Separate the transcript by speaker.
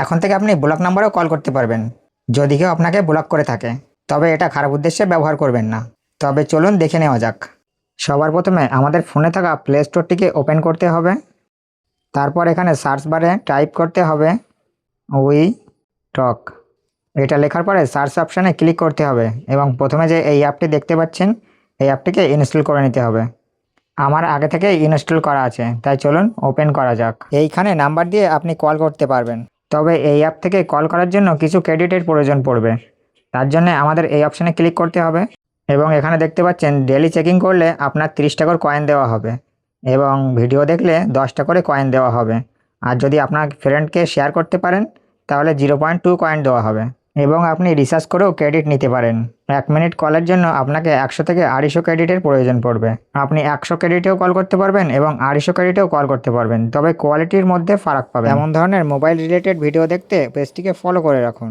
Speaker 1: এখন থেকে আপনি ব্লক নাম্বারেও কল করতে পারবেন যদি কেউ আপনাকে ব্লক করে থাকে। তবে এটা খারাপ উদ্দেশ্যে ব্যবহার করবেন না। তবে চলুন দেখে নেওয়া যাক। সবার প্রথমে আমাদের ফোনে থাকা প্লে স্টোরটিকে ওপেন করতে হবে। তারপর এখানে সার্চ বারে টাইপ করতে হবে উই টক। এটা লেখার পরে সার্চ অপশানে ক্লিক করতে হবে এবং প্রথমে যে এই অ্যাপটি দেখতে পাচ্ছেন এই অ্যাপটিকে ইনস্টল করে নিতে হবে। আমার আগে থেকে ইনস্টল করা আছে, তাই চলুন ওপেন করা যাক। এইখানে নাম্বার দিয়ে আপনি কল করতে পারবেন। তবে এই অ্যাপ থেকে কল করার জন্য কিছু ক্রেডিটের প্রয়োজন পড়বে। তার জন্য আমাদের এই অপশানে ক্লিক করতে হবে এবং এখানে দেখতে পাচ্ছেন ডেলি চেকিং করলে আপনার 30 টাকার কয়েন দেওয়া হবে এবং ভিডিও দেখলে 10 টাকা করে কয়েন দেওয়া হবে। আর যদি আপনার ফ্রেন্ডকে শেয়ার করতে পারেন তাহলে 0.2 কয়েন দেওয়া হবে এবং আপনি রিচার্জ করেও ক্রেডিট নিতে পারেন। 1 মিনিট কলের জন্য আপনাকে 100 থেকে 250 ক্রেডিটের প্রয়োজন পড়বে। আপনি 100 ক্রেডিটেও কল করতে পারবেন এবং 250 ক্রেডিটেও কল করতে পারবেন, তবে কোয়ালিটির মধ্যে ফারাক পাবেন। এমন ধরনের মোবাইল রিলেটেড ভিডিও দেখতে পেজটিকে ফলো করে রাখুন।